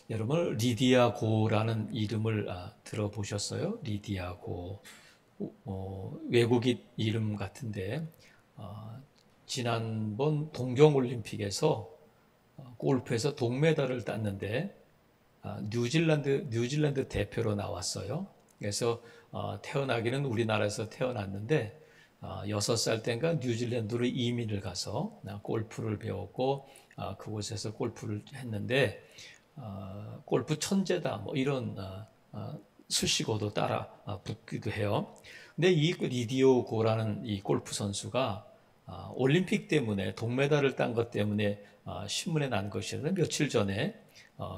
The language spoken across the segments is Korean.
여러분 리디아 고라는 이름을 들어보셨어요? 리디아 고. 외국인 이름 같은데 어, 지난번 동경올림픽에서 골프에서 동메달을 땄는데 뉴질랜드 대표로 나왔어요. 그래서 태어나기는 우리나라에서 태어났는데 6살 때인가 뉴질랜드로 이민을 가서 골프를 배웠고 그곳에서 골프를 했는데 골프 천재다 뭐 이런 수식어도 따라 붙기도 해요. 근데 이 리디오 고라는 이 골프 선수가 올림픽 때문에 동메달을 딴 것 때문에 신문에 난 것이었는데 며칠 전에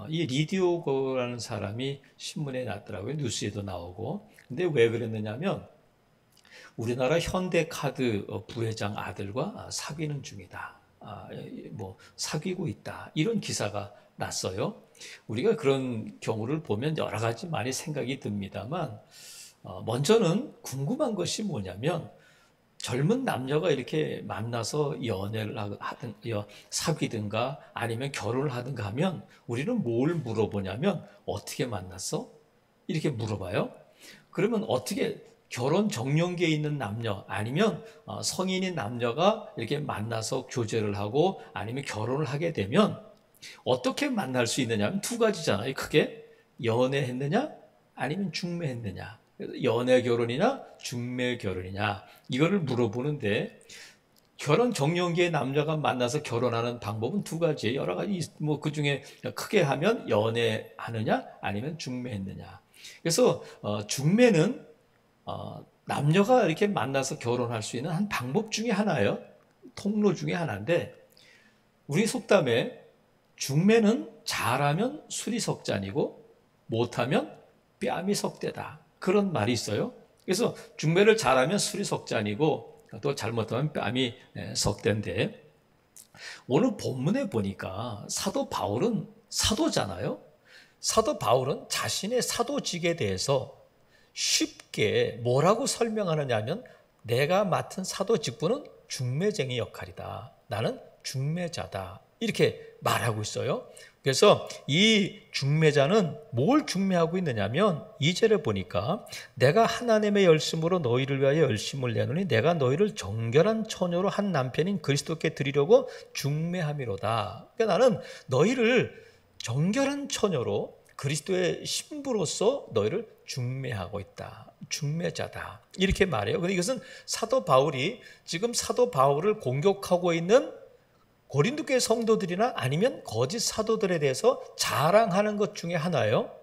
이 리디오 고라는 사람이 신문에 났더라고요. 뉴스에도 나오고. 근데 왜 그랬느냐면 우리나라 현대카드 부회장 아들과 사귀는 중이다. 뭐 사귀고 있다. 이런 기사가 났어요. 우리가 그런 경우를 보면 여러 가지 많이 생각이 듭니다만 먼저는 궁금한 것이 뭐냐면 젊은 남녀가 이렇게 만나서 연애를 하든 사귀든가 아니면 결혼을 하든가 하면 우리는 뭘 물어보냐면 어떻게 만났어? 이렇게 물어봐요. 그러면 어떻게 결혼 정년기에 있는 남녀 아니면 성인인 남녀가 이렇게 만나서 교제를 하고 아니면 결혼을 하게 되면 어떻게 만날 수 있느냐 하면 두 가지잖아요. 크게 연애했느냐 아니면 중매했느냐. 연애 결혼이냐 중매 결혼이냐 이거를 물어보는데 결혼 정년기의 남녀가 만나서 결혼하는 방법은 두 가지예요. 여러 가지 뭐 그중에 크게 하면 연애하느냐 아니면 중매했느냐. 그래서 중매는 남녀가 이렇게 만나서 결혼할 수 있는 한 방법 중에 하나예요. 통로 중에 하나인데 우리 속담에 중매는 잘하면 술이 석잔이고 못하면 뺨이 석대다. 그런 말이 있어요. 그래서 중매를 잘하면 술이 석잔이고 또 잘못하면 뺨이 석대인데 오늘 본문에 보니까 사도 바울은 사도잖아요. 사도 바울은 자신의 사도직에 대해서 쉽게 뭐라고 설명하느냐 하면 내가 맡은 사도 직분은 중매쟁이 역할이다. 나는 중매자다. 이렇게 말하고 있어요. 그래서 이 중매자는 뭘 중매하고 있느냐면 2절에 보니까 내가 하나님의 열심으로 너희를 위하여 열심을 내노니 내가 너희를 정결한 처녀로 한 남편인 그리스도께 드리려고 중매함이로다. 그러니까 나는 너희를 정결한 처녀로 그리스도의 신부로서 너희를 중매하고 있다. 중매자다. 이렇게 말해요. 근데 이것은 사도 바울이 지금 사도 바울을 공격하고 있는 고린도 교회 성도들이나 아니면 거짓 사도들에 대해서 자랑하는 것 중에 하나예요.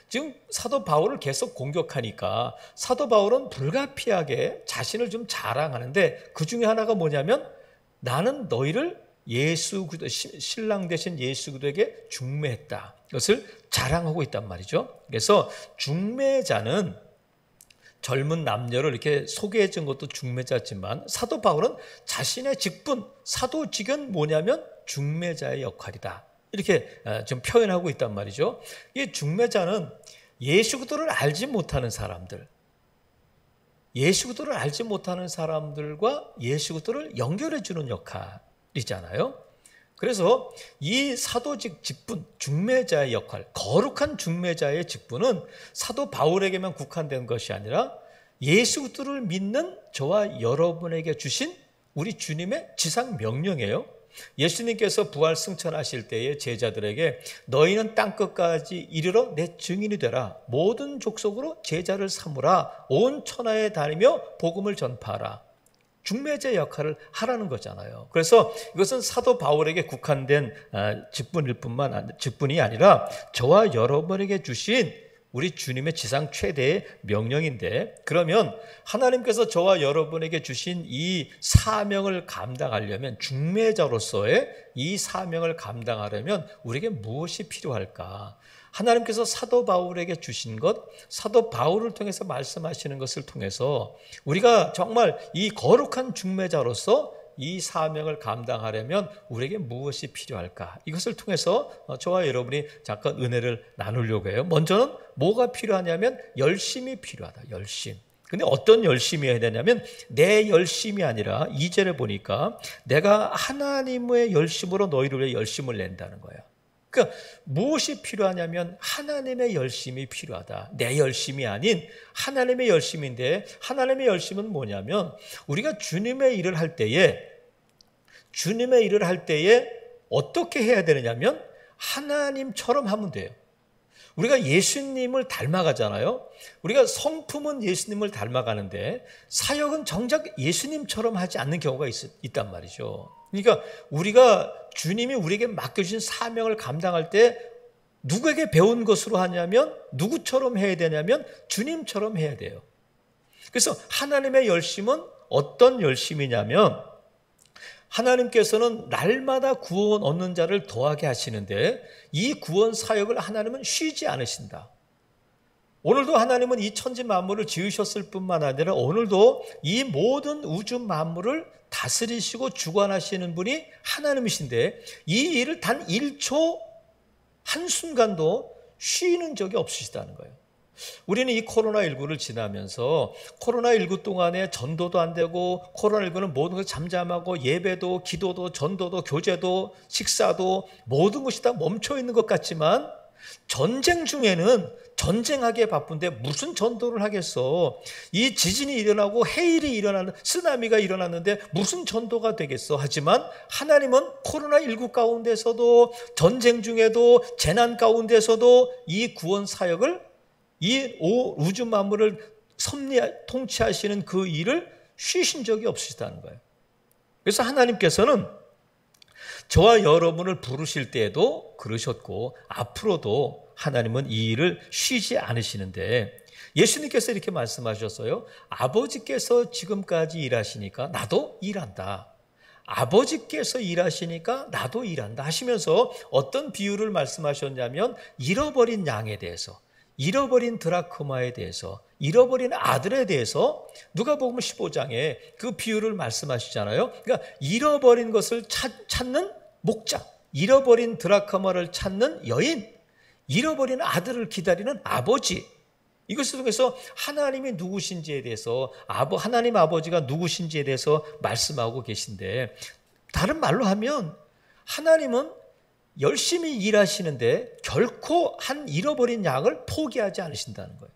지금 사도 바울을 계속 공격하니까 사도 바울은 불가피하게 자신을 좀 자랑하는데 그 중에 하나가 뭐냐면 나는 너희를 예수 그리스도 신랑 되신 예수 그리스도에게 중매했다. 이것을 자랑하고 있단 말이죠. 그래서 중매자는 젊은 남녀를 이렇게 소개해 준 것도 중매자지만 사도 바울은 자신의 직분, 사도직은 뭐냐면 중매자의 역할이다. 이렇게 좀 표현하고 있단 말이죠. 이 중매자는 예수 그리스도를 알지 못하는 사람들, 예수 그리스도를 알지 못하는 사람들과 예수 그리스도를 연결해 주는 역할이잖아요. 그래서 이 사도직 직분, 중매자의 역할, 거룩한 중매자의 직분은 사도 바울에게만 국한된 것이 아니라 예수 그리스도를 믿는 저와 여러분에게 주신 우리 주님의 지상 명령이에요. 예수님께서 부활 승천하실 때에 제자들에게 너희는 땅끝까지 이르러 내 증인이 되라. 모든 족속으로 제자를 삼으라. 온 천하에 다니며 복음을 전파하라. 중매자 역할을 하라는 거잖아요. 그래서 이것은 사도 바울에게 국한된 직분이 아니라 저와 여러분에게 주신 우리 주님의 지상 최대의 명령인데 그러면 하나님께서 저와 여러분에게 주신 이 사명을 감당하려면 중매자로서의 이 사명을 감당하려면 우리에게 무엇이 필요할까? 하나님께서 사도 바울에게 주신 것, 사도 바울을 통해서 말씀하시는 것을 통해서 우리가 정말 이 거룩한 중매자로서 이 사명을 감당하려면 우리에게 무엇이 필요할까? 이것을 통해서 저와 여러분이 잠깐 은혜를 나누려고 해요. 먼저는 뭐가 필요하냐면 열심이 필요하다. 열심. 근데 어떤 열심이 해야 되냐면 내 열심이 아니라 2절에 보니까 내가 하나님의 열심으로 너희를 위해 열심을 낸다는 거예요. 그러니까 무엇이 필요하냐면 하나님의 열심이 필요하다. 내 열심이 아닌 하나님의 열심인데, 하나님의 열심은 뭐냐면 우리가 주님의 일을 할 때에 어떻게 해야 되느냐면 하나님처럼 하면 돼요. 우리가 예수님을 닮아가잖아요. 우리가 성품은 예수님을 닮아가는데 사역은 정작 예수님처럼 하지 않는 경우가 있단 말이죠. 그러니까 우리가 주님이 우리에게 맡겨주신 사명을 감당할 때 누구에게 배운 것으로 하냐면, 누구처럼 해야 되냐면 주님처럼 해야 돼요. 그래서 하나님의 열심은 어떤 열심이냐면, 하나님께서는 날마다 구원 얻는 자를 더하게 하시는데 이 구원 사역을 하나님은 쉬지 않으신다. 오늘도 하나님은 이 천지 만물을 지으셨을 뿐만 아니라 오늘도 이 모든 우주 만물을 다스리시고 주관하시는 분이 하나님이신데 이 일을 단 1초 한순간도 쉬는 적이 없으시다는 거예요. 우리는 이 코로나19를 지나면서 코로나19 동안에 전도도 안 되고 코로나19는 모든 것이 잠잠하고 예배도 기도도 전도도 교제도 식사도 모든 것이 다 멈춰 있는 것 같지만 전쟁 중에는 전쟁하기에 바쁜데 무슨 전도를 하겠어. 이 지진이 일어나고 해일이 일어나는 쓰나미가 일어났는데 무슨 전도가 되겠어. 하지만 하나님은 코로나19 가운데서도 전쟁 중에도 재난 가운데서도 이 구원 사역을 이 우주 만물을 통치하시는 그 일을 쉬신 적이 없으시다는 거예요. 그래서 하나님께서는 저와 여러분을 부르실 때에도 그러셨고 앞으로도 하나님은 이 일을 쉬지 않으시는데 예수님께서 이렇게 말씀하셨어요. 아버지께서 지금까지 일하시니까 나도 일한다. 아버지께서 일하시니까 나도 일한다 하시면서 어떤 비유를 말씀하셨냐면 잃어버린 양에 대해서, 잃어버린 드라크마에 대해서, 잃어버린 아들에 대해서 누가복음 15장에 그 비유를 말씀하시잖아요. 그러니까 잃어버린 것을 찾는 목자, 잃어버린 드라크마를 찾는 여인, 잃어버린 아들을 기다리는 아버지. 이것을 통해서 하나님이 누구신지에 대해서, 하나님 아버지가 누구신지에 대해서 말씀하고 계신데, 다른 말로 하면 하나님은 열심히 일하시는데 결코 한 잃어버린 양을 포기하지 않으신다는 거예요.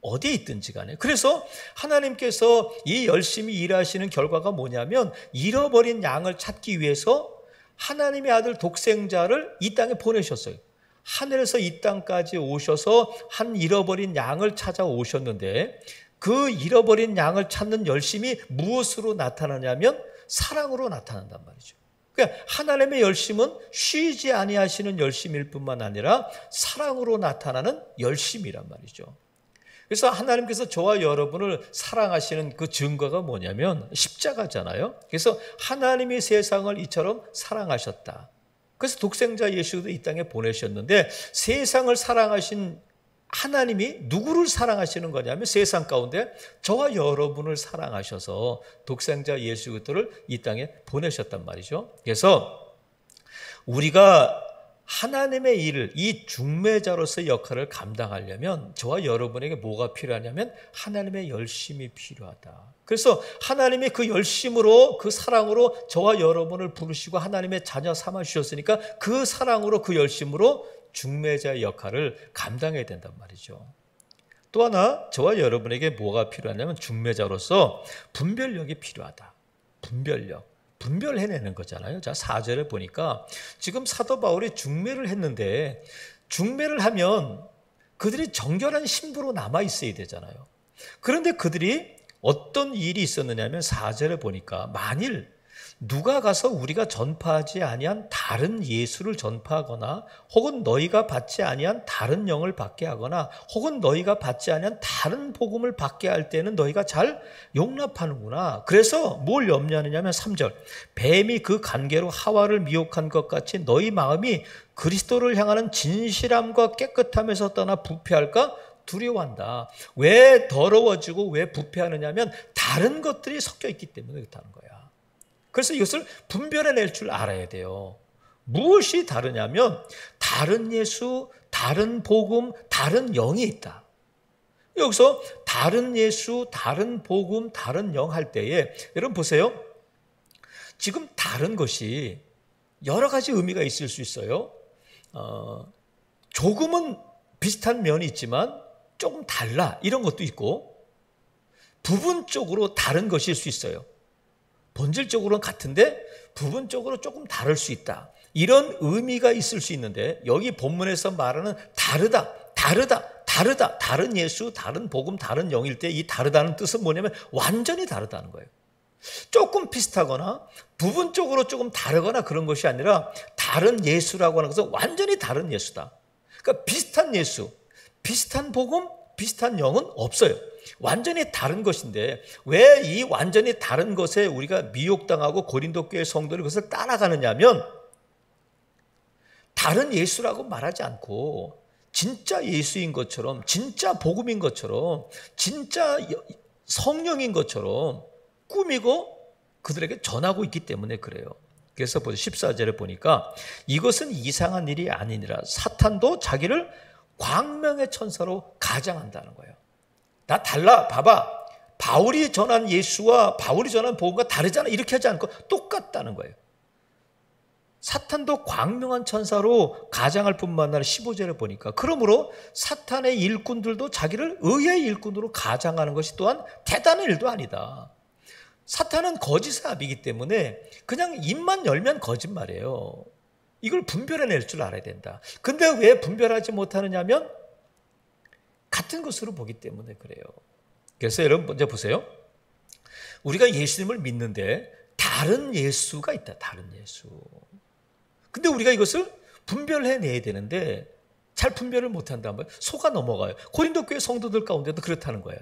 어디에 있든지 간에. 그래서 하나님께서 이 열심히 일하시는 결과가 뭐냐면 잃어버린 양을 찾기 위해서 하나님의 아들 독생자를 이 땅에 보내셨어요. 하늘에서 이 땅까지 오셔서 한 잃어버린 양을 찾아오셨는데 그 잃어버린 양을 찾는 열심이 무엇으로 나타나냐면 사랑으로 나타난단 말이죠. 그러니까 하나님의 열심은 쉬지 아니하시는 열심일 뿐만 아니라 사랑으로 나타나는 열심이란 말이죠. 그래서 하나님께서 저와 여러분을 사랑하시는 그 증거가 뭐냐면 십자가잖아요. 그래서 하나님이 세상을 이처럼 사랑하셨다. 그래서 독생자 예수도 이 땅에 보내셨는데 세상을 사랑하신 하나님이 누구를 사랑하시는 거냐면 세상 가운데 저와 여러분을 사랑하셔서 독생자 예수 그리스도를 이 땅에 보내셨단 말이죠. 그래서 우리가 하나님의 일을, 이 중매자로서의 역할을 감당하려면 저와 여러분에게 뭐가 필요하냐면 하나님의 열심이 필요하다. 그래서 하나님이 그 열심으로, 그 사랑으로 저와 여러분을 부르시고 하나님의 자녀 삼아 주셨으니까 그 사랑으로, 그 열심으로 중매자의 역할을 감당해야 된단 말이죠. 또 하나 저와 여러분에게 뭐가 필요하냐면 중매자로서 분별력이 필요하다. 분별력. 분별해내는 거잖아요. 자, 4절에 보니까 지금 사도 바울이 중매를 했는데 중매를 하면 그들이 정결한 신부로 남아 있어야 되잖아요. 그런데 그들이 어떤 일이 있었느냐면 4절에 보니까 만일 누가 가서 우리가 전파하지 아니한 다른 예수를 전파하거나 혹은 너희가 받지 아니한 다른 영을 받게 하거나 혹은 너희가 받지 아니한 다른 복음을 받게 할 때는 너희가 잘 용납하는구나. 그래서 뭘 염려하느냐면 3절 뱀이 그 관계로 하와를 미혹한 것 같이 너희 마음이 그리스도를 향하는 진실함과 깨끗함에서 떠나 부패할까 두려워한다. 왜 더러워지고 왜 부패하느냐면 다른 것들이 섞여 있기 때문에 그렇다는 거야. 그래서 이것을 분별해낼 줄 알아야 돼요. 무엇이 다르냐면 다른 예수, 다른 복음, 다른 영이 있다. 여기서 다른 예수, 다른 복음, 다른 영 할 때에 여러분 보세요. 지금 다른 것이 여러 가지 의미가 있을 수 있어요. 조금은 비슷한 면이 있지만 조금 달라 이런 것도 있고 부분적으로 다른 것일 수 있어요. 본질적으로는 같은데 부분적으로 조금 다를 수 있다. 이런 의미가 있을 수 있는데 여기 본문에서 말하는 다르다, 다른 예수, 다른 복음, 다른 영일 때 이 다르다는 뜻은 뭐냐면 완전히 다르다는 거예요. 조금 비슷하거나 부분적으로 조금 다르거나 그런 것이 아니라 다른 예수라고 하는 것은 완전히 다른 예수다. 그러니까 비슷한 예수, 비슷한 복음, 비슷한 영은 없어요. 완전히 다른 것인데 왜 이 완전히 다른 것에 우리가 미혹당하고 고린도 교회 성도들이 그것을 따라가느냐 하면 다른 예수라고 말하지 않고 진짜 예수인 것처럼 진짜 복음인 것처럼 진짜 성령인 것처럼 꾸미고 그들에게 전하고 있기 때문에 그래요. 그래서 14절에 보니까 이것은 이상한 일이 아니니라 사탄도 자기를 광명의 천사로 가장한다는 거예요. 나 달라 봐봐. 바울이 전한 예수와 바울이 전한 복음과 다르잖아. 이렇게 하지 않고 똑같다는 거예요. 사탄도 광명한 천사로 가장할 뿐만 아니라 15절에 보니까 그러므로 사탄의 일꾼들도 자기를 의의 일꾼으로 가장하는 것이 또한 대단한 일도 아니다. 사탄은 거짓의 아비이기 때문에 그냥 입만 열면 거짓말이에요. 이걸 분별해낼 줄 알아야 된다. 근데 왜 분별하지 못하느냐 하면 같은 것으로 보기 때문에 그래요. 그래서 여러분 먼저 보세요. 우리가 예수님을 믿는데 다른 예수가 있다. 다른 예수. 근데 우리가 이것을 분별해내야 되는데 잘 분별을 못한다는 거예요. 속아 넘어가요. 고린도 교회 성도들 가운데도 그렇다는 거야.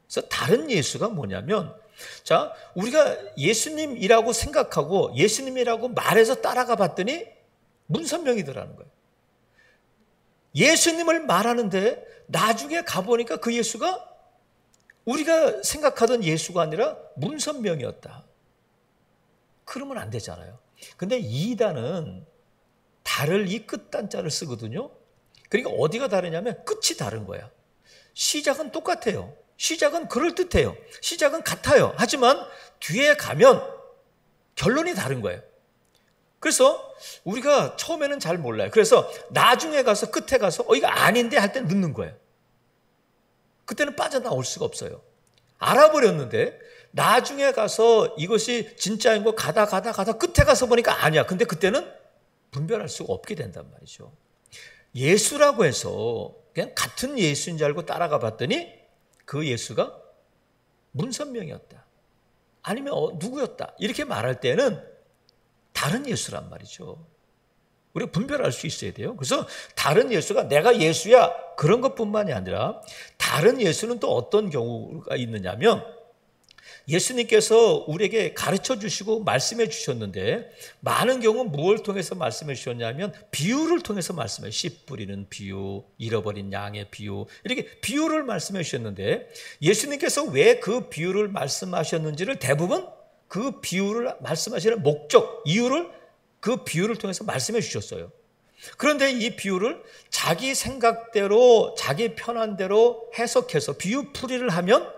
그래서 다른 예수가 뭐냐면 자, 우리가 예수님이라고 생각하고 예수님이라고 말해서 따라가 봤더니 문선명이더라는 거예요. 예수님을 말하는데 나중에 가보니까 그 예수가 우리가 생각하던 예수가 아니라 문선명이었다. 그러면 안 되잖아요. 근데 이단은 달을 이 끝단자를 쓰거든요. 그러니까 어디가 다르냐면 끝이 다른 거야. 시작은 똑같아요. 시작은 그럴듯해요. 시작은 같아요. 하지만 뒤에 가면 결론이 다른 거예요. 그래서 우리가 처음에는 잘 몰라요. 그래서 나중에 가서 끝에 가서 이거 아닌데 할 때 늦는 거예요. 그때는 빠져나올 수가 없어요. 알아버렸는데 나중에 가서 이것이 진짜인 거 가다 끝에 가서 보니까 아니야. 근데 그때는 분별할 수가 없게 된단 말이죠. 예수라고 해서 그냥 같은 예수인 줄 알고 따라가 봤더니 그 예수가 문선명이었다. 아니면 누구였다. 이렇게 말할 때는 다른 예수란 말이죠. 우리가 분별할 수 있어야 돼요. 그래서 다른 예수가 내가 예수야 그런 것뿐만이 아니라 다른 예수는 또 어떤 경우가 있느냐면 예수님께서 우리에게 가르쳐 주시고 말씀해 주셨는데 많은 경우 무엇을 통해서 말씀해 주셨냐면 비유를 통해서 말씀해 씨 뿌리는 비유, 잃어버린 양의 비유 이렇게 비유를 말씀해 주셨는데 예수님께서 왜 그 비유를 말씀하셨는지를 대부분 그 비유를 말씀하시는 목적, 이유를 그 비유를 통해서 말씀해 주셨어요. 그런데 이 비유를 자기 생각대로 자기 편한 대로 해석해서 비유풀이를 하면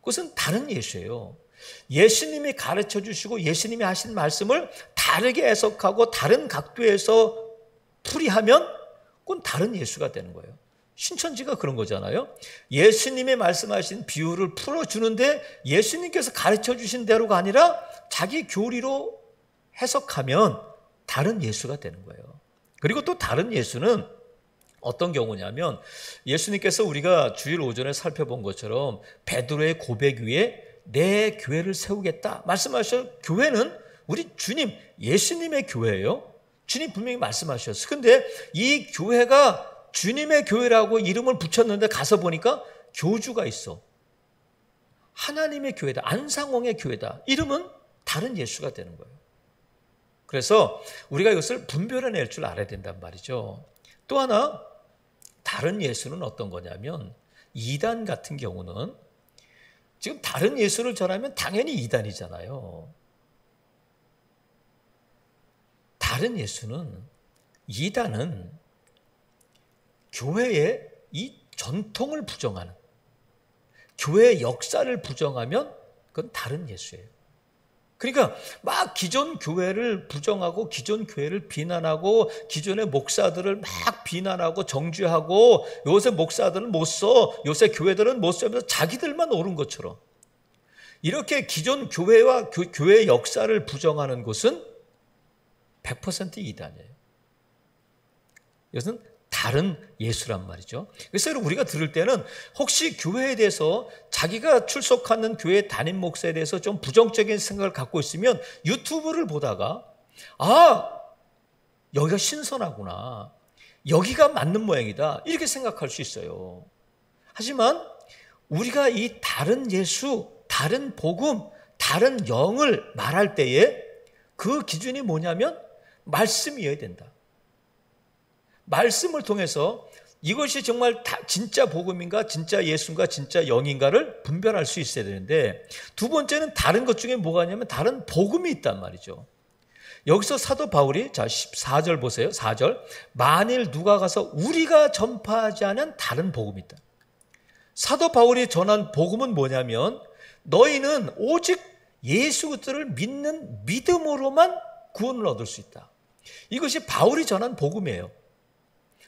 그것은 다른 예수예요. 예수님이 가르쳐 주시고 예수님이 하신 말씀을 다르게 해석하고 다른 각도에서 풀이하면 그건 다른 예수가 되는 거예요. 신천지가 그런 거잖아요. 예수님이 말씀하신 비유를 풀어주는데 예수님께서 가르쳐 주신 대로가 아니라 자기 교리로 해석하면 다른 예수가 되는 거예요. 그리고 또 다른 예수는 어떤 경우냐면 예수님께서 우리가 주일 오전에 살펴본 것처럼 베드로의 고백 위에 내 교회를 세우겠다 말씀하셔서 교회는 우리 주님 예수님의 교회예요. 주님 분명히 말씀하셨어요. 그런데 이 교회가 주님의 교회라고 이름을 붙였는데 가서 보니까 교주가 있어. 하나님의 교회다. 안상홍의 교회다. 이름은 다른 예수가 되는 거예요. 그래서 우리가 이것을 분별해낼 줄 알아야 된단 말이죠. 또 하나 다른 예수는 어떤 거냐면 이단 같은 경우는 지금 다른 예수를 전하면 당연히 이단이잖아요. 다른 예수는 이단은 교회의 이 전통을 부정하는 교회의 역사를 부정하면 그건 다른 예수예요. 그러니까 막 기존 교회를 부정하고 기존 교회를 비난하고 기존의 목사들을 막 비난하고 정죄하고 요새 목사들은 못 써, 요새 교회들은 못 써면서 자기들만 옳은 것처럼 이렇게 기존 교회와 교회의 역사를 부정하는 곳은 100% 이단이에요. 이것은 다른 예수란 말이죠. 그래서 우리가 들을 때는 혹시 교회에 대해서 자기가 출석하는 교회 담임 목사에 대해서 좀 부정적인 생각을 갖고 있으면 유튜브를 보다가 여기가 신선하구나, 여기가 맞는 모양이다, 이렇게 생각할 수 있어요. 하지만 우리가 이 다른 예수, 다른 복음, 다른 영을 말할 때에 그 기준이 뭐냐면 말씀이어야 된다. 말씀을 통해서 이것이 정말 진짜 복음인가, 진짜 예수인가, 진짜 영인가를 분별할 수 있어야 되는데, 두 번째는 다른 것 중에 뭐가 있냐면 다른 복음이 있단 말이죠. 여기서 사도 바울이, 자 14절 보세요. 4절. 만일 누가 가서 우리가 전파하지 않은 다른 복음이 있다. 사도 바울이 전한 복음은 뭐냐면 너희는 오직 예수 그리스도를 믿는 믿음으로만 구원을 얻을 수 있다. 이것이 바울이 전한 복음이에요.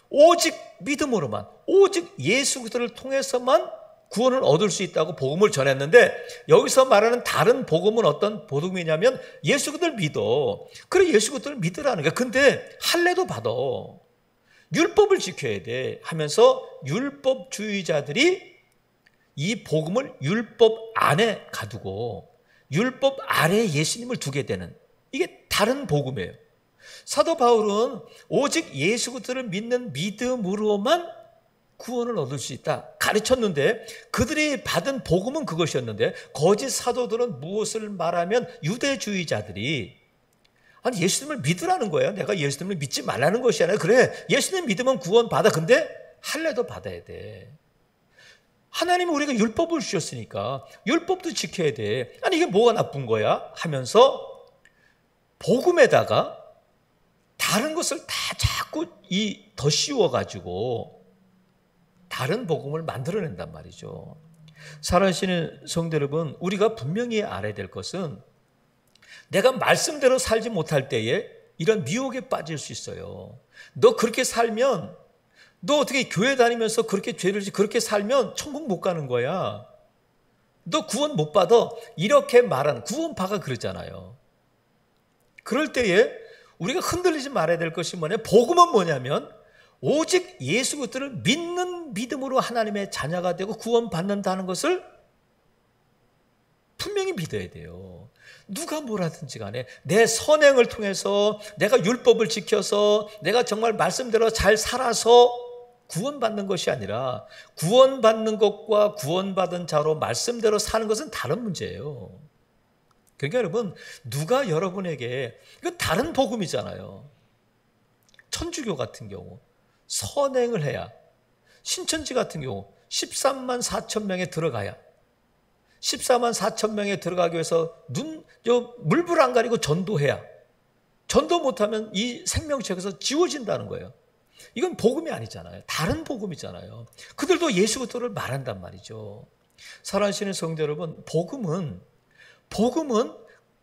오직 믿음으로만, 오직 예수 그리스도를 통해서만 구원을 얻을 수 있다고 복음을 전했는데, 여기서 말하는 다른 복음은 어떤 복음이냐면 예수 그리스도를 믿어. 그래, 예수 그리스도를 믿으라는 거야. 근데 할례도 받아, 율법을 지켜야 돼 하면서 율법주의자들이 이 복음을 율법 안에 가두고 율법 아래에 예수님을 두게 되는, 이게 다른 복음이에요. 사도 바울은 오직 예수 그리스도를 믿는 믿음으로만 구원을 얻을 수 있다 가르쳤는데, 그들이 받은 복음은 그것이었는데, 거짓 사도들은 무엇을 말하면 유대주의자들이 아니 예수님을 믿으라는 거예요. 내가 예수님을 믿지 말라는 것이 아니라, 그래 예수님 믿으면 구원 받아. 근데 할례도 받아야 돼. 하나님은 우리가 율법을 주셨으니까 율법도 지켜야 돼. 아니 이게 뭐가 나쁜 거야 하면서 복음에다가 다른 것을 다 자꾸 더 씌워가지고 다른 복음을 만들어낸단 말이죠. 사랑하시는 성도 여러분, 우리가 분명히 알아야 될 것은 내가 말씀대로 살지 못할 때에 이런 미혹에 빠질 수 있어요. 너 그렇게 살면, 너 어떻게 교회 다니면서 그렇게 죄를 그렇게 살면 천국 못 가는 거야. 너 구원 못 받아. 이렇게 말하는 구원파가 그러잖아요. 그럴 때에 우리가 흔들리지 말아야 될 것이 뭐냐? 복음은 뭐냐면 오직 예수 그리스도를 믿는 믿음으로 하나님의 자녀가 되고 구원받는다는 것을 분명히 믿어야 돼요. 누가 뭐라든지 간에 내 선행을 통해서, 내가 율법을 지켜서, 내가 정말 말씀대로 잘 살아서 구원받는 것이 아니라, 구원받는 것과 구원받은 자로 말씀대로 사는 것은 다른 문제예요. 그러니까 여러분, 누가 여러분에게, 이건 다른 복음이잖아요. 천주교 같은 경우 선행을 해야, 신천지 같은 경우 13만 4천 명에 들어가야, 14만 4천 명에 들어가기 위해서 물불 안 가리고 전도해야, 전도 못하면 이 생명책에서 지워진다는 거예요. 이건 복음이 아니잖아요. 다른 복음이잖아요. 그들도 예수 그리스도를 말한단 말이죠. 사랑하시는 성도 여러분, 복음은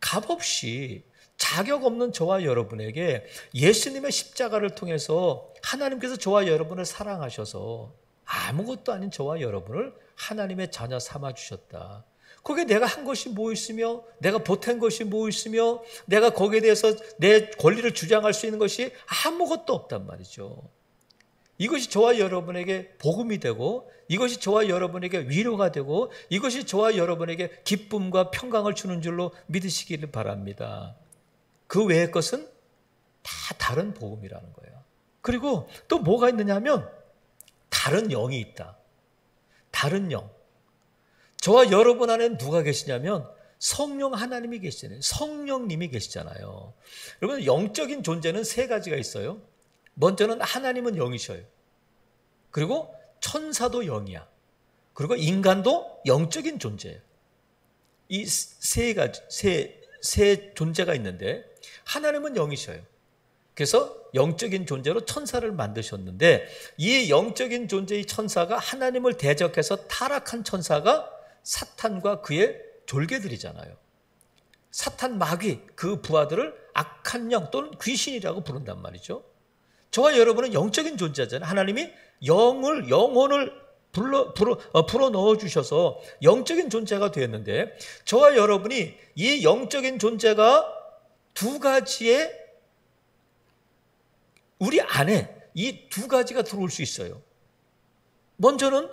값없이 자격 없는 저와 여러분에게 예수님의 십자가를 통해서 하나님께서 저와 여러분을 사랑하셔서 아무것도 아닌 저와 여러분을 하나님의 자녀 삼아주셨다. 거기에 내가 한 것이 뭐 있으며, 내가 보탠 것이 뭐 있으며, 내가 거기에 대해서 내 권리를 주장할 수 있는 것이 아무것도 없단 말이죠. 이것이 저와 여러분에게 복음이 되고, 이것이 저와 여러분에게 위로가 되고, 이것이 저와 여러분에게 기쁨과 평강을 주는 줄로 믿으시기를 바랍니다. 그 외의 것은 다 다른 복음이라는 거예요. 그리고 또 뭐가 있느냐 하면 다른 영이 있다. 다른 영. 저와 여러분 안에 누가 계시냐면 성령 하나님이 계시잖아요. 성령님이 계시잖아요. 여러분, 영적인 존재는 세 가지가 있어요. 먼저는 하나님은 영이셔요. 그리고 천사도 영이야. 그리고 인간도 영적인 존재예요. 이 세 가지, 세 존재가 있는데, 하나님은 영이셔요. 그래서 영적인 존재로 천사를 만드셨는데, 이 영적인 존재의 천사가 하나님을 대적해서 타락한 천사가 사탄과 그의 졸개들이잖아요. 사탄 마귀 그 부하들을 악한 영 또는 귀신이라고 부른단 말이죠. 저와 여러분은 영적인 존재잖아요. 하나님이 영혼을 불어 넣어 주셔서 영적인 존재가 되었는데, 저와 여러분이 이 영적인 존재가 두 가지의 우리 안에 이 두 가지가 들어올 수 있어요. 먼저는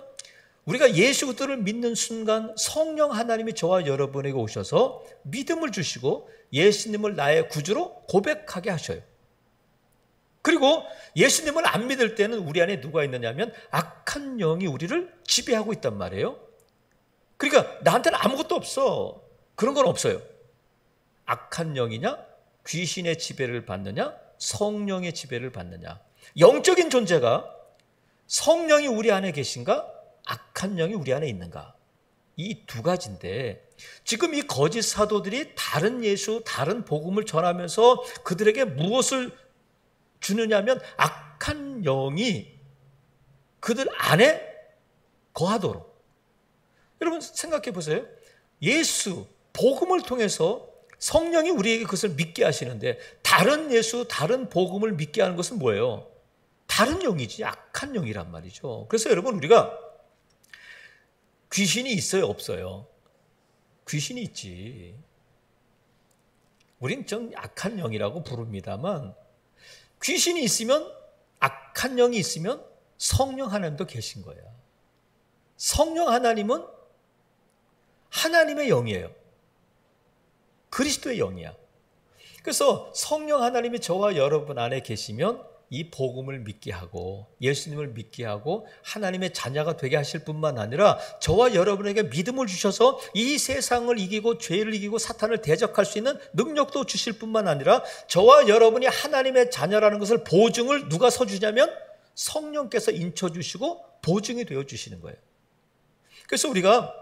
우리가 예수 그리스도를 믿는 순간 성령 하나님이 저와 여러분에게 오셔서 믿음을 주시고 예수님을 나의 구주로 고백하게 하셔요. 그리고 예수님을 안 믿을 때는 우리 안에 누가 있느냐면 악한 영이 우리를 지배하고 있단 말이에요. 그러니까 나한테는 아무것도 없어. 그런 건 없어요. 악한 영이냐, 귀신의 지배를 받느냐, 성령의 지배를 받느냐. 영적인 존재가 성령이 우리 안에 계신가, 악한 영이 우리 안에 있는가, 이 두 가지인데, 지금 이 거짓 사도들이 다른 예수, 다른 복음을 전하면서 그들에게 무엇을 주느냐면 악한 영이 그들 안에 거하도록. 여러분 생각해 보세요. 예수, 복음을 통해서 성령이 우리에게 그것을 믿게 하시는데, 다른 예수, 다른 복음을 믿게 하는 것은 뭐예요? 다른 영이지, 악한 영이란 말이죠. 그래서 여러분, 우리가 귀신이 있어요, 없어요? 귀신이 있지. 우린 좀 악한 영이라고 부릅니다만, 귀신이 있으면, 악한 영이 있으면 성령 하나님도 계신 거예요. 성령 하나님은 하나님의 영이에요. 그리스도의 영이야. 그래서 성령 하나님이 저와 여러분 안에 계시면 이 복음을 믿게 하고 예수님을 믿게 하고 하나님의 자녀가 되게 하실 뿐만 아니라 저와 여러분에게 믿음을 주셔서 이 세상을 이기고 죄를 이기고 사탄을 대적할 수 있는 능력도 주실 뿐만 아니라 저와 여러분이 하나님의 자녀라는 것을 보증을 누가 서주냐면 성령께서 인쳐주시고 보증이 되어주시는 거예요. 그래서 우리가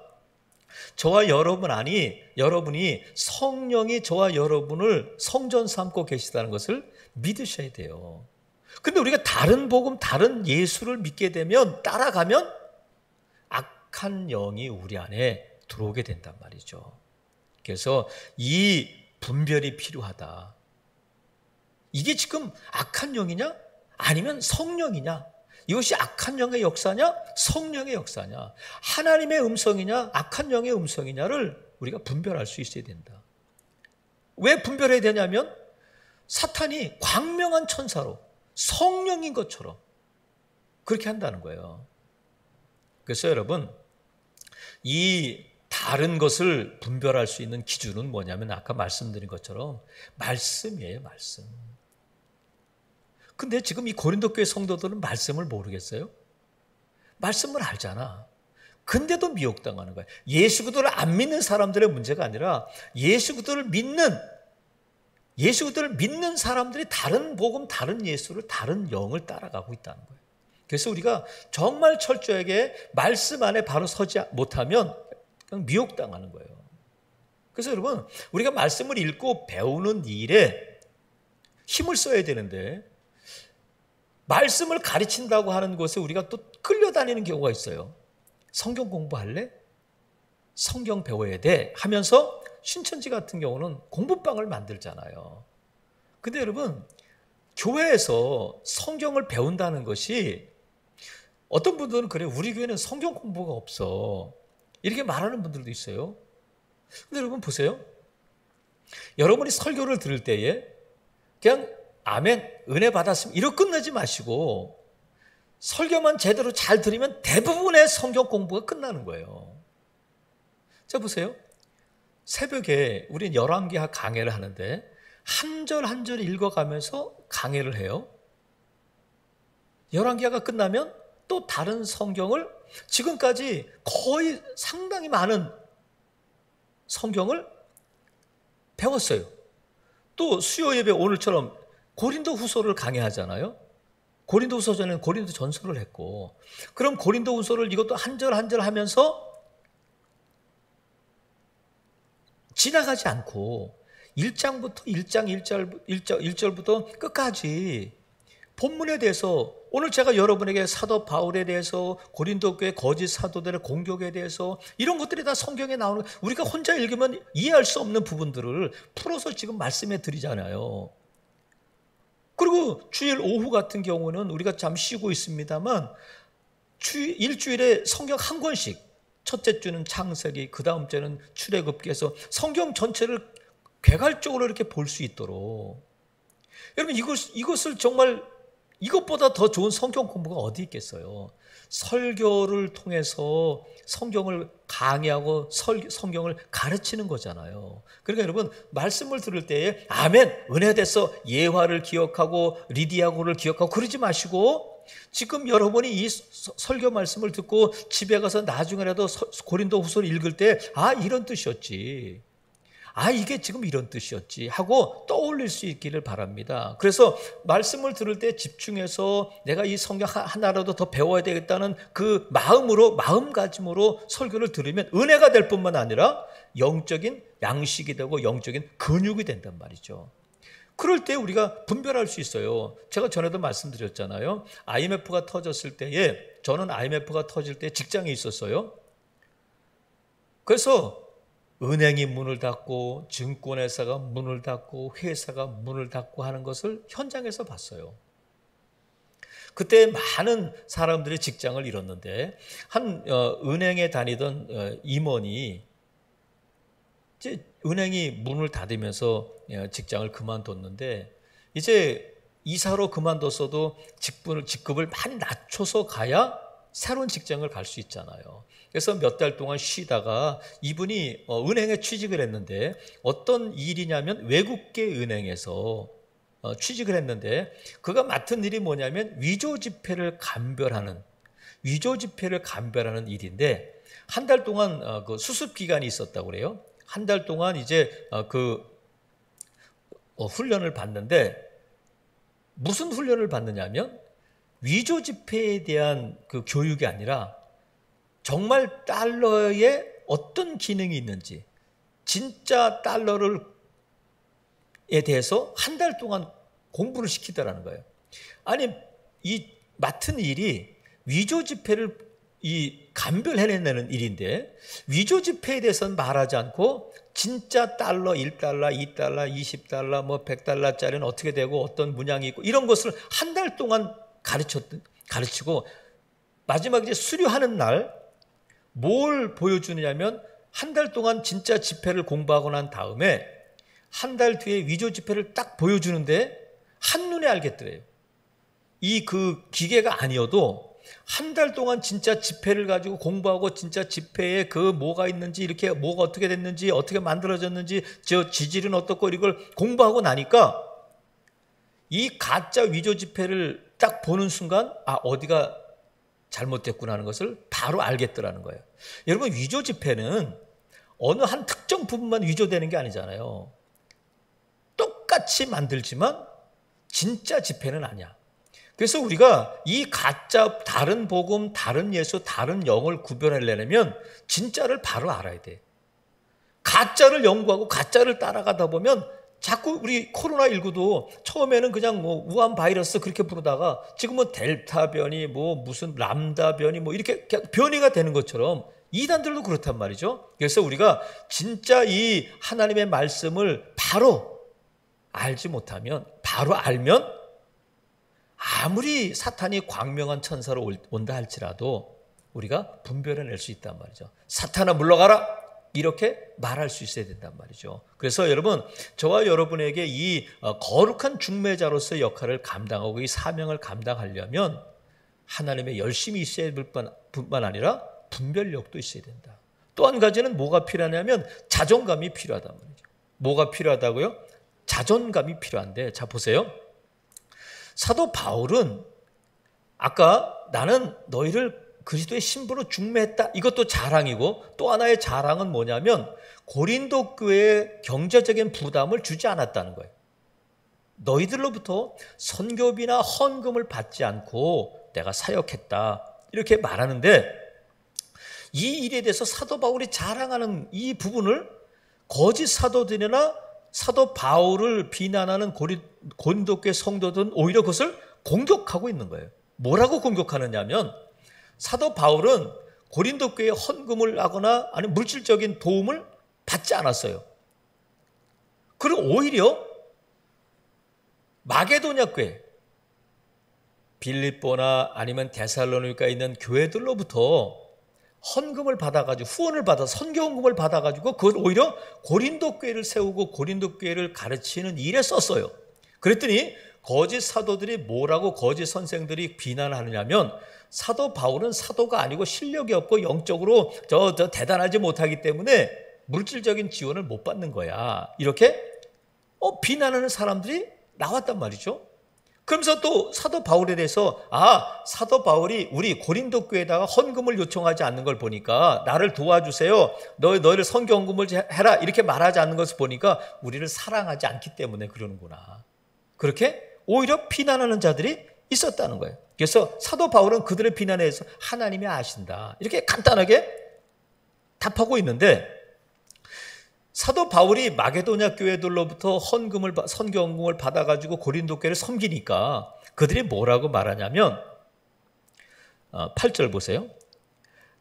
저와 여러분이 성령이 저와 여러분을 성전 삼고 계시다는 것을 믿으셔야 돼요. 근데 우리가 다른 복음, 다른 예수를 믿게 되면, 따라가면 악한 영이 우리 안에 들어오게 된단 말이죠. 그래서 이 분별이 필요하다. 이게 지금 악한 영이냐? 아니면 성령이냐? 이것이 악한 영의 역사냐? 성령의 역사냐? 하나님의 음성이냐? 악한 영의 음성이냐를 우리가 분별할 수 있어야 된다. 왜 분별해야 되냐면 사탄이 광명한 천사로 성령인 것처럼 그렇게 한다는 거예요. 그래서 여러분, 이 다른 것을 분별할 수 있는 기준은 뭐냐면 아까 말씀드린 것처럼 말씀이에요, 말씀. 근데 지금 이 고린도 교회 성도들은 말씀을 모르겠어요? 말씀을 알잖아. 근데도 미혹당하는 거예요. 예수 그리스도를 안 믿는 사람들의 문제가 아니라 예수 그리스도를 믿는 사람들이 다른 복음, 다른 예수를, 다른 영을 따라가고 있다는 거예요. 그래서 우리가 정말 철저하게 말씀 안에 바로 서지 못하면 그냥 미혹당하는 거예요. 그래서 여러분, 우리가 말씀을 읽고 배우는 일에 힘을 써야 되는데 말씀을 가르친다고 하는 곳에 우리가 또 끌려다니는 경우가 있어요. 성경 공부할래? 성경 배워야 돼 하면서 신천지 같은 경우는 공부방을 만들잖아요. 근데 여러분, 교회에서 성경을 배운다는 것이, 어떤 분들은 그래요. 우리 교회는 성경 공부가 없어, 이렇게 말하는 분들도 있어요. 근데 여러분 보세요. 여러분이 설교를 들을 때에 그냥 아멘, 은혜 받았으면 이렇게 끝내지 마시고 설교만 제대로 잘 들으면 대부분의 성경 공부가 끝나는 거예요. 자, 보세요. 새벽에 우리는 열왕기하 강해를 하는데 한 절 한 절 읽어가면서 강해를 해요. 열왕기하가 끝나면 또 다른 성경을, 지금까지 거의 상당히 많은 성경을 배웠어요. 또 수요 예배 오늘처럼 고린도 후서를 강해하잖아요. 고린도 후서 전에는 고린도 전서를 했고, 그럼 고린도 후서를 이것도 한 절 한 절 하면서 지나가지 않고 1장부터 1절부터 끝까지 본문에 대해서 오늘 제가 여러분에게 사도 바울에 대해서 고린도 교회 거짓 사도들의 공격에 대해서 이런 것들이 다 성경에 나오는 우리가 혼자 읽으면 이해할 수 없는 부분들을 풀어서 지금 말씀해 드리잖아요. 그리고 주일 오후 같은 경우는 우리가 잠 쉬고 있습니다만 일주일에 성경 한 권씩 첫째 주는 창세기, 그 다음 주는 출애굽기에서 성경 전체를 개괄적으로 이렇게 볼 수 있도록 여러분 이것을 정말 이것보다 더 좋은 성경 공부가 어디 있겠어요. 설교를 통해서 성경을 강의하고 성경을 가르치는 거잖아요. 그러니까 여러분 말씀을 들을 때에 아멘 은혜 돼서 예화를 기억하고 리디아고를 기억하고 그러지 마시고 지금 여러분이 이 설교 말씀을 듣고 집에 가서 나중에라도 고린도 후서를 읽을 때 아 이런 뜻이었지, 아 이게 지금 이런 뜻이었지 하고 떠올릴 수 있기를 바랍니다. 그래서 말씀을 들을 때 집중해서 내가 이 성경 하나라도 더 배워야 되겠다는 그 마음가짐으로 설교를 들으면 은혜가 될 뿐만 아니라 영적인 양식이 되고 영적인 근육이 된단 말이죠. 그럴 때 우리가 분별할 수 있어요. 제가 전에도 말씀드렸잖아요. IMF가 터졌을 때에 저는 IMF가 터질 때 직장에 있었어요. 그래서 은행이 문을 닫고 증권회사가 문을 닫고 회사가 문을 닫고 하는 것을 현장에서 봤어요. 그때 많은 사람들이 직장을 잃었는데 한 은행에 다니던 임원이 이제 은행이 문을 닫으면서 직장을 그만뒀는데 이제 이사로 그만뒀어도 직급을 많이 낮춰서 가야 새로운 직장을 갈 수 있잖아요. 그래서 몇 달 동안 쉬다가 이분이 은행에 취직을 했는데 어떤 일이냐면 외국계 은행에서 취직을 했는데 그가 맡은 일이 뭐냐면 위조 지폐를 감별하는 일인데 한 달 동안 그 수습 기간이 있었다고 그래요. 한 달 동안 이제 훈련을 받는데 무슨 훈련을 받느냐면 위조 지폐에 대한 그 교육이 아니라 정말 달러에 어떤 기능이 있는지 진짜 달러에 대해서 한 달 동안 공부를 시키더라는 거예요. 아니 이 맡은 일이 위조 지폐를 감별해내는 일인데 위조 지폐에 대해서는 말하지 않고 진짜 달러 1달러, 2달러, 20달러, 뭐 100달러짜리는 어떻게 되고 어떤 문양이 있고 이런 것을 한 달 동안 가르치고 마지막에 이제 수료하는 날 뭘 보여주느냐면 한 달 동안 진짜 지폐를 공부하고 난 다음에 한 달 뒤에 위조 지폐를 딱 보여주는데 한눈에 알겠더래요. 그 기계가 아니어도 한 달 동안 진짜 지폐를 가지고 공부하고 진짜 지폐에 그 뭐가 있는지 이렇게 뭐가 어떻게 됐는지 어떻게 만들어졌는지 저 지질은 어떻고 이걸 공부하고 나니까 이 가짜 위조 지폐를 딱 보는 순간 어디가 잘못됐구나 하는 것을 바로 알겠더라는 거예요. 여러분 위조 지폐는 어느 한 특정 부분만 위조되는 게 아니잖아요. 똑같이 만들지만 진짜 지폐는 아니야. 그래서 우리가 이 가짜 다른 복음, 다른 예수, 다른 영을 구별하려면 진짜를 바로 알아야 돼. 가짜를 연구하고 가짜를 따라가다 보면 자꾸 우리 코로나19도 처음에는 그냥 뭐 우한 바이러스 그렇게 부르다가 지금은 델타 변이 뭐 무슨 람다 변이 뭐 이렇게 변이가 되는 것처럼 이단들도 그렇단 말이죠. 그래서 우리가 진짜 이 하나님의 말씀을 바로 알지 못하면 바로 알면 아무리 사탄이 광명한 천사로 온다 할지라도 우리가 분별해낼 수 있단 말이죠. 사탄아 물러가라 이렇게 말할 수 있어야 된단 말이죠. 그래서 여러분 저와 여러분에게 이 거룩한 중매자로서의 역할을 감당하고 이 사명을 감당하려면 하나님의 열심히 있어야 될 뿐만 아니라 분별력도 있어야 된다. 또 한 가지는 뭐가 필요하냐면 자존감이 필요하단 말이죠. 뭐가 필요하다고요? 자존감이 필요한데 자 보세요. 사도 바울은 아까 나는 너희를 그리스도의 신부로 중매했다. 이것도 자랑이고 또 하나의 자랑은 뭐냐면 고린도 교회에 경제적인 부담을 주지 않았다는 거예요. 너희들로부터 선교비나 헌금을 받지 않고 내가 사역했다. 이렇게 말하는데 이 일에 대해서 사도 바울이 자랑하는 이 부분을 거짓 사도들이나 사도 바울을 비난하는 고린도 교회 성도들은 오히려 그것을 공격하고 있는 거예요. 뭐라고 공격하느냐면 사도 바울은 고린도 교회에 헌금을 하거나 아니면 물질적인 도움을 받지 않았어요. 그리고 오히려 마게도냐 교회, 빌립보나 아니면 데살로니가에 있는 교회들로부터 헌금을 받아가지고 후원을 받아 선교헌금을 받아가지고 그걸 오히려 고린도 교회를 세우고 고린도 교회를 가르치는 일에 썼어요. 그랬더니 거짓 사도들이 뭐라고 거짓 선생들이 비난하느냐면 사도 바울은 사도가 아니고 실력이 없고 영적으로 저 대단하지 못하기 때문에 물질적인 지원을 못 받는 거야. 이렇게 비난하는 사람들이 나왔단 말이죠. 그러면서 또 사도 바울에 대해서 사도 바울이 우리 고린도 교회에다가 헌금을 요청하지 않는 걸 보니까 나를 도와주세요. 너희를 선교헌금을 해라. 이렇게 말하지 않는 것을 보니까 우리를 사랑하지 않기 때문에 그러는구나. 그렇게 오히려 비난하는 자들이 있었다는 거예요. 그래서 사도 바울은 그들의 비난에 대해서 하나님이 아신다. 이렇게 간단하게 답하고 있는데 사도 바울이 마게도냐 교회들로부터 선교헌금을 받아가지고 고린도 교회를 섬기니까 그들이 뭐라고 말하냐면 8절 보세요.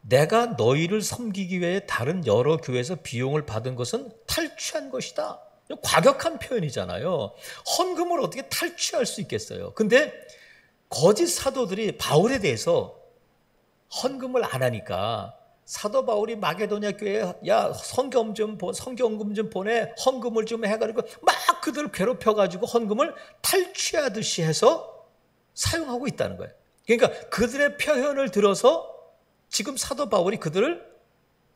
내가 너희를 섬기기 위해 다른 여러 교회에서 비용을 받은 것은 탈취한 것이다. 과격한 표현이잖아요. 헌금을 어떻게 탈취할 수 있겠어요. 근데 거짓 사도들이 바울에 대해서 헌금을 안 하니까 사도 바울이 마게도냐 교회에 선교헌금 좀 보내, 헌금을 좀 해가지고 막 그들을 괴롭혀가지고 헌금을 탈취하듯이 해서 사용하고 있다는 거예요. 그러니까 그들의 표현을 들어서 지금 사도 바울이 그들을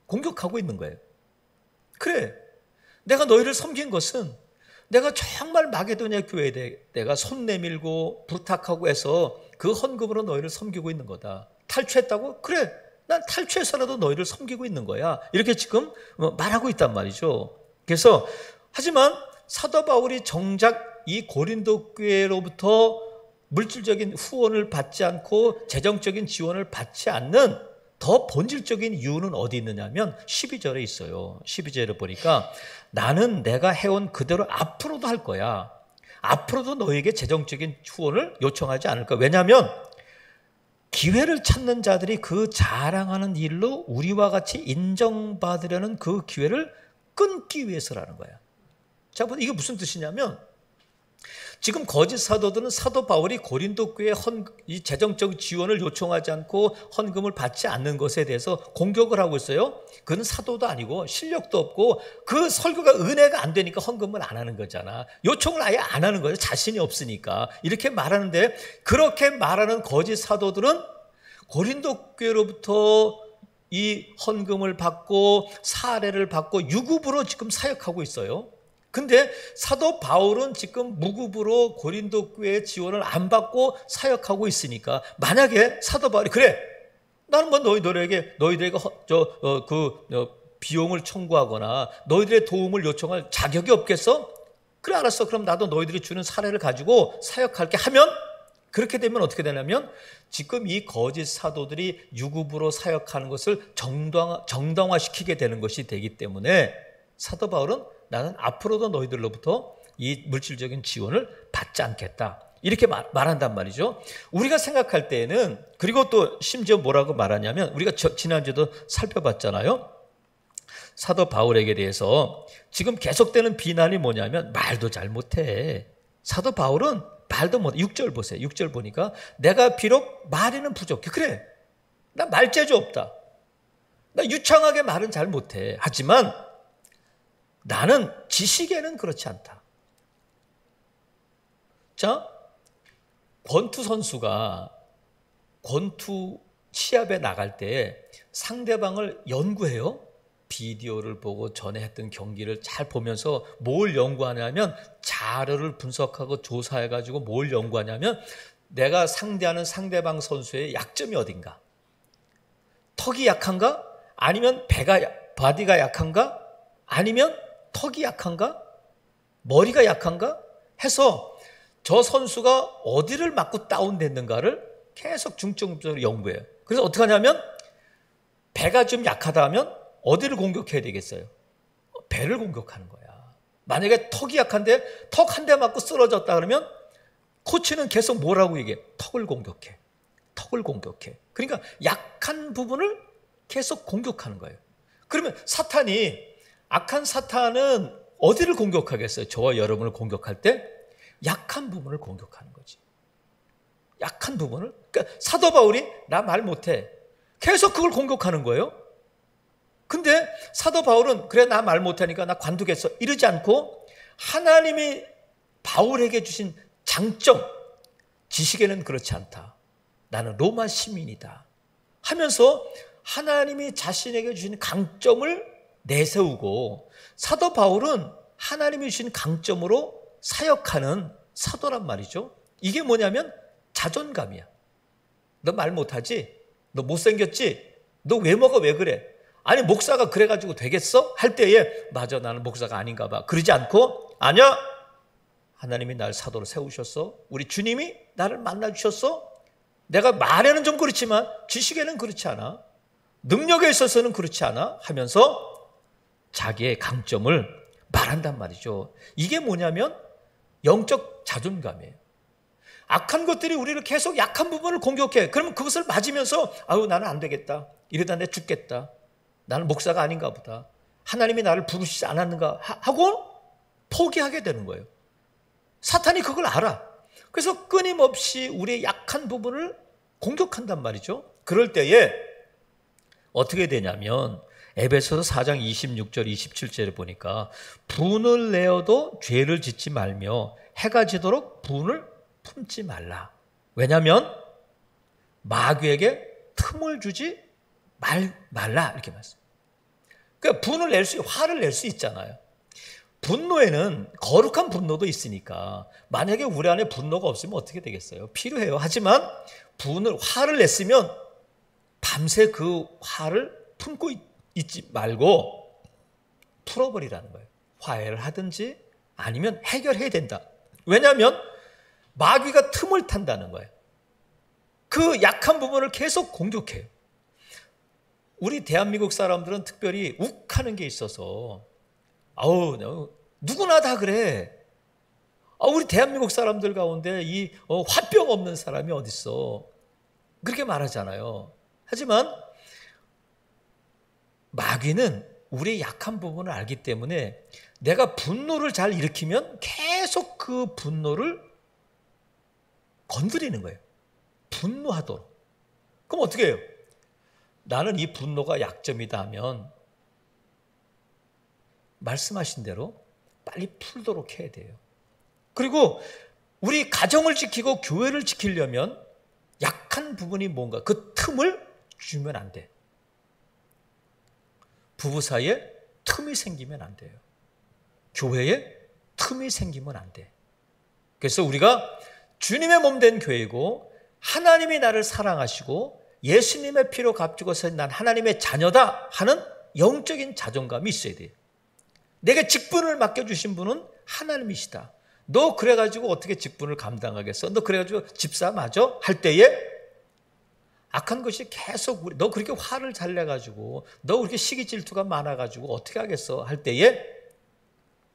공격하고 있는 거예요. 그래, 내가 너희를 섬긴 것은 내가 정말 마게도냐 교회에 내가 손 내밀고 부탁하고 해서 그 헌금으로 너희를 섬기고 있는 거다. 탈취했다고? 그래, 난 탈취해서라도 너희를 섬기고 있는 거야. 이렇게 지금 말하고 있단 말이죠. 그래서 하지만 사도 바울이 정작 이 고린도 교회로부터 물질적인 후원을 받지 않고 재정적인 지원을 받지 않는 더 본질적인 이유는 어디 있느냐면 12절에 있어요. 12절에 보니까 나는 내가 해온 그대로 앞으로도 할 거야. 앞으로도 너에게 재정적인 후원을 요청하지 않을 거야. 왜냐하면 기회를 찾는 자들이 그 자랑하는 일로 우리와 같이 인정받으려는 그 기회를 끊기 위해서라는 거야. 자, 이게 무슨 뜻이냐면 지금 거짓 사도들은 사도 바울이 고린도 교회에 이 재정적 지원을 요청하지 않고 헌금을 받지 않는 것에 대해서 공격을 하고 있어요. 그는 사도도 아니고 실력도 없고 그 설교가 은혜가 안 되니까 헌금을 안 하는 거잖아. 요청을 아예 안 하는 거예요. 자신이 없으니까. 이렇게 말하는데 그렇게 말하는 거짓 사도들은 고린도 교회로부터 이 헌금을 받고 사례를 받고 유급으로 지금 사역하고 있어요. 근데 사도 바울은 지금 무급으로 고린도 교회의 지원을 안 받고 사역하고 있으니까 만약에 사도 바울이 그래, 나는 뭐 너희들에게 비용을 청구하거나 너희들의 도움을 요청할 자격이 없겠어? 그래, 알았어. 그럼 나도 너희들이 주는 사례를 가지고 사역할게 하면 그렇게 되면 어떻게 되냐면 지금 이 거짓 사도들이 유급으로 사역하는 것을 정당화시키게 되는 것이 되기 때문에 사도 바울은 나는 앞으로도 너희들로부터 이 물질적인 지원을 받지 않겠다. 이렇게 말한단 말이죠. 우리가 생각할 때에는 그리고 또 심지어 뭐라고 말하냐면 우리가 지난주에도 살펴봤잖아요. 사도 바울에게 대해서 지금 계속되는 비난이 뭐냐면 말도 잘 못해. 사도 바울은 말도 못해. 6절 보세요. 6절 보니까 내가 비록 말에는 부족해. 그래, 나 말재주 없다. 나 유창하게 말은 잘 못해. 하지만 나는 지식에는 그렇지 않다. 자, 권투 선수가 권투 시합에 나갈 때 상대방을 연구해요. 비디오를 보고 전에 했던 경기를 잘 보면서 뭘 연구하냐면 자료를 분석하고 조사해가지고 뭘 연구하냐면 내가 상대하는 상대방 선수의 약점이 어딘가, 턱이 약한가, 아니면 바디가 약한가, 아니면 턱이 약한가, 머리가 약한가 해서 저 선수가 어디를 맞고 다운됐는가를 계속 중점적으로 연구해요. 그래서 어떻게 하냐면 배가 좀 약하다 하면 어디를 공격해야 되겠어요? 배를 공격하는 거야. 만약에 턱이 약한데 턱 한 대 맞고 쓰러졌다 그러면 코치는 계속 뭐라고 얘기해? 턱을 공격해. 턱을 공격해. 그러니까 약한 부분을 계속 공격하는 거예요. 그러면 사탄이, 악한 사탄은 어디를 공격하겠어요? 저와 여러분을 공격할 때 약한 부분을 공격하는 거지. 약한 부분을. 그러니까 사도 바울이 나 말 못해. 계속 그걸 공격하는 거예요. 근데 사도 바울은 그래 나 말 못하니까 나 관두겠어 이러지 않고 하나님이 바울에게 주신 장점, 지식에는 그렇지 않다. 나는 로마 시민이다 하면서 하나님이 자신에게 주신 강점을 내세우고, 사도 바울은 하나님이 주신 강점으로 사역하는 사도란 말이죠. 이게 뭐냐면 자존감이야. 너 말 못하지? 너 못생겼지? 너 외모가 왜 그래? 아니 목사가 그래가지고 되겠어? 할 때에 맞아 나는 목사가 아닌가 봐. 그러지 않고 아니야. 하나님이 날 사도로 세우셨어. 우리 주님이 나를 만나주셨어. 내가 말에는 좀 그렇지만 지식에는 그렇지 않아. 능력에 있어서는 그렇지 않아. 하면서 자기의 강점을 말한단 말이죠. 이게 뭐냐면 영적 자존감이에요. 악한 것들이 우리를 계속 약한 부분을 공격해. 그러면 그것을 맞으면서 아유 나는 안 되겠다. 이러다 내 죽겠다. 나는 목사가 아닌가 보다. 하나님이 나를 부르시지 않았는가 하고 포기하게 되는 거예요. 사탄이 그걸 알아. 그래서 끊임없이 우리의 약한 부분을 공격한단 말이죠. 그럴 때에 어떻게 되냐면 에베소서 4장 26절 27절에 보니까 분을 내어도 죄를 짓지 말며 해가 지도록 분을 품지 말라. 왜냐하면 마귀에게 틈을 주지 말라 이렇게 말씀. 그러니까 분을 낼 수, 화를 낼 수 있잖아요. 분노에는 거룩한 분노도 있으니까 만약에 우리 안에 분노가 없으면 어떻게 되겠어요? 필요해요. 하지만 화를 냈으면 밤새 그 화를 품고 있지 말고 풀어버리라는 거예요. 화해를 하든지 아니면 해결해야 된다. 왜냐하면 마귀가 틈을 탄다는 거예요. 그 약한 부분을 계속 공격해요. 우리 대한민국 사람들은 특별히 욱하는 게 있어서 아우 누구나 다 그래. 우리 대한민국 사람들 가운데 이 화병 없는 사람이 어딨어. 그렇게 말하잖아요. 하지만 마귀는 우리의 약한 부분을 알기 때문에 내가 분노를 잘 일으키면 계속 그 분노를 건드리는 거예요. 분노하도록. 그럼 어떻게 해요? 나는 이 분노가 약점이다 하면 말씀하신 대로 빨리 풀도록 해야 돼요. 그리고 우리 가정을 지키고 교회를 지키려면 약한 부분이 뭔가 그 틈을 주면 안 돼. 부부 사이에 틈이 생기면 안 돼요. 교회에 틈이 생기면 안 돼. 그래서 우리가 주님의 몸 된 교회이고 하나님이 나를 사랑하시고 예수님의 피로 값주고서 난 하나님의 자녀다 하는 영적인 자존감이 있어야 돼요. 내게 직분을 맡겨주신 분은 하나님이시다. 너 그래가지고 어떻게 직분을 감당하겠어? 너 그래가지고 집사 맞아? 할 때에 악한 것이 계속 너 그렇게 화를 잘 내가지고 너 그렇게 시기 질투가 많아가지고 어떻게 하겠어? 할 때에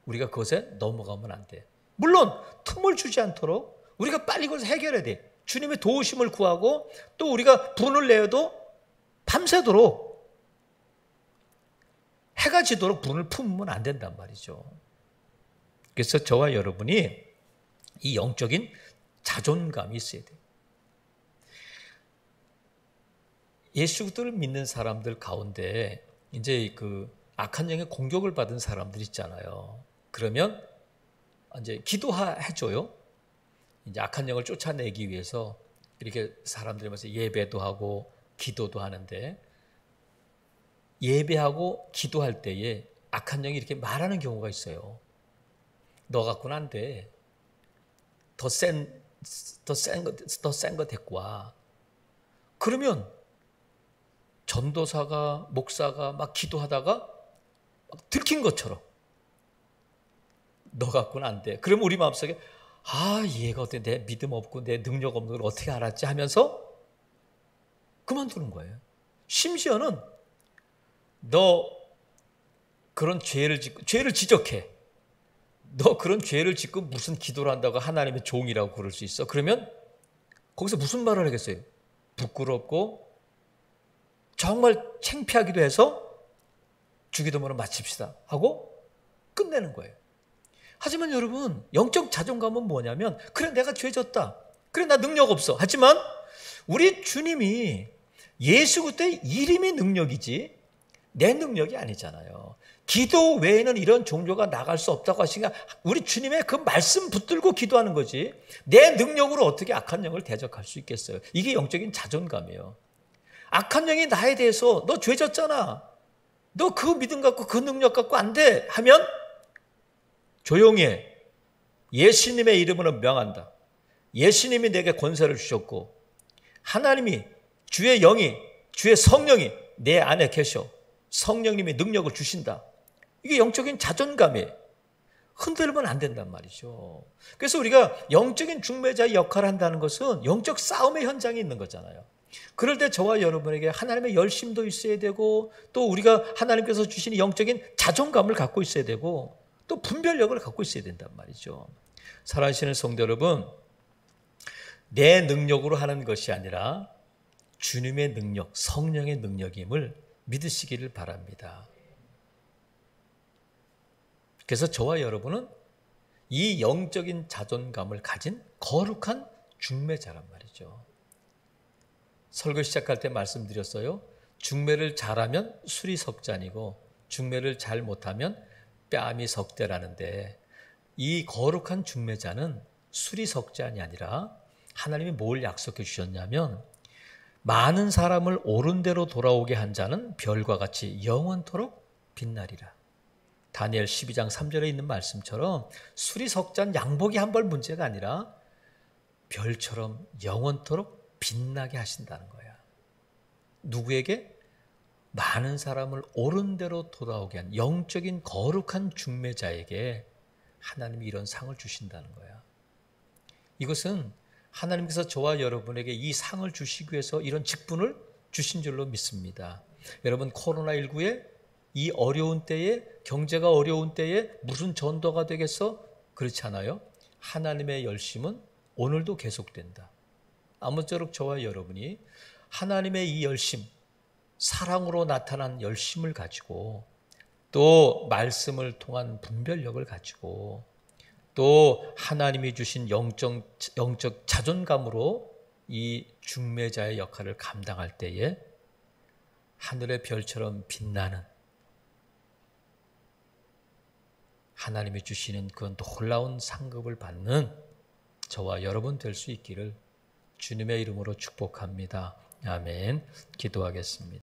우리가 그것에 넘어가면 안 돼. 물론 틈을 주지 않도록 우리가 빨리 그것을 해결해야 돼. 주님의 도우심을 구하고 또 우리가 분을 내어도 밤새도록 해가 지도록 분을 품으면 안 된단 말이죠. 그래서 저와 여러분이 이 영적인 자존감이 있어야 돼요. 예수를 믿는 사람들 가운데 이제 그 악한 영의 공격을 받은 사람들 있잖아요. 그러면 이제 기도해줘요. 이제 악한 영을 쫓아내기 위해서 이렇게 사람들이 모여서 예배도 하고 기도도 하는데 예배하고 기도할 때에 악한 영이 이렇게 말하는 경우가 있어요. 너 갖고는 안 돼. 더 센 거 데리고 와. 그러면 전도사가 목사가 막 기도하다가 막 들킨 것처럼 너 갖고는 안 돼. 그러면 우리 마음속에 얘가 어떻게 내 믿음 없고 내 능력 없는 걸 어떻게 알았지 하면서 그만두는 거예요. 심지어는 너 그런 죄를 지적해. 너 그런 죄를 짓고 무슨 기도를 한다고 하나님의 종이라고 그럴 수 있어? 그러면 거기서 무슨 말을 하겠어요? 부끄럽고 정말 창피하기도 해서 주기도문을 마칩시다 하고 끝내는 거예요. 하지만 여러분, 영적 자존감은 뭐냐면, 그래 내가 죄 졌다, 그래 나 능력 없어. 하지만 우리 주님이 예수 그리스도의 이름이 능력이지 내 능력이 아니잖아요. 기도 외에는 이런 종교가 나갈 수 없다고 하시니까 우리 주님의 그 말씀 붙들고 기도하는 거지, 내 능력으로 어떻게 악한 영을 대적할 수 있겠어요? 이게 영적인 자존감이에요. 악한 영이 나에 대해서 너 죄 졌잖아, 너 그 믿음 갖고 그 능력 갖고 안 돼 하면 조용히 해. 예수님의 이름으로 명한다. 예수님이 내게 권세를 주셨고 하나님이, 주의 영이, 주의 성령이 내 안에 계셔. 성령님이 능력을 주신다. 이게 영적인 자존감이에요. 흔들면 안 된단 말이죠. 그래서 우리가 영적인 중매자의 역할을 한다는 것은 영적 싸움의 현장에 있는 거잖아요. 그럴 때 저와 여러분에게 하나님의 열심도 있어야 되고, 또 우리가 하나님께서 주신 영적인 자존감을 갖고 있어야 되고, 또 분별력을 갖고 있어야 된단 말이죠. 사랑하시는 성도 여러분, 내 능력으로 하는 것이 아니라 주님의 능력, 성령의 능력임을 믿으시기를 바랍니다. 그래서 저와 여러분은 이 영적인 자존감을 가진 거룩한 중매자란 말이죠. 설교 시작할 때 말씀드렸어요. 중매를 잘하면 술이 석잔이고 중매를 잘 못하면 뺨이 석대라는데, 이 거룩한 중매자는 술이 석잔이 아니라 하나님이 뭘 약속해 주셨냐면, 많은 사람을 옳은 대로 돌아오게 한 자는 별과 같이 영원토록 빛나리라. 다니엘 12장 3절에 있는 말씀처럼 술이 석잔 양복이 한 벌 문제가 아니라 별처럼 영원토록 빛나게 하신다는 거야. 누구에게? 많은 사람을 옳은 대로 돌아오게 한 영적인 거룩한 중매자에게 하나님이 이런 상을 주신다는 거야. 이것은 하나님께서 저와 여러분에게 이 상을 주시기 위해서 이런 직분을 주신 줄로 믿습니다. 여러분, 코로나19에 이 어려운 때에, 경제가 어려운 때에 무슨 전도가 되겠어? 그렇지 않아요? 하나님의 열심은 오늘도 계속된다. 아무쪼록 저와 여러분이 하나님의 이 열심, 사랑으로 나타난 열심을 가지고, 또 말씀을 통한 분별력을 가지고, 또 하나님이 주신 영적 자존감으로 이 중매자의 역할을 감당할 때에 하늘의 별처럼 빛나는, 하나님이 주시는 그 놀라운 상급을 받는 저와 여러분 될 수 있기를 주님의 이름으로 축복합니다. 아멘. 기도하겠습니다.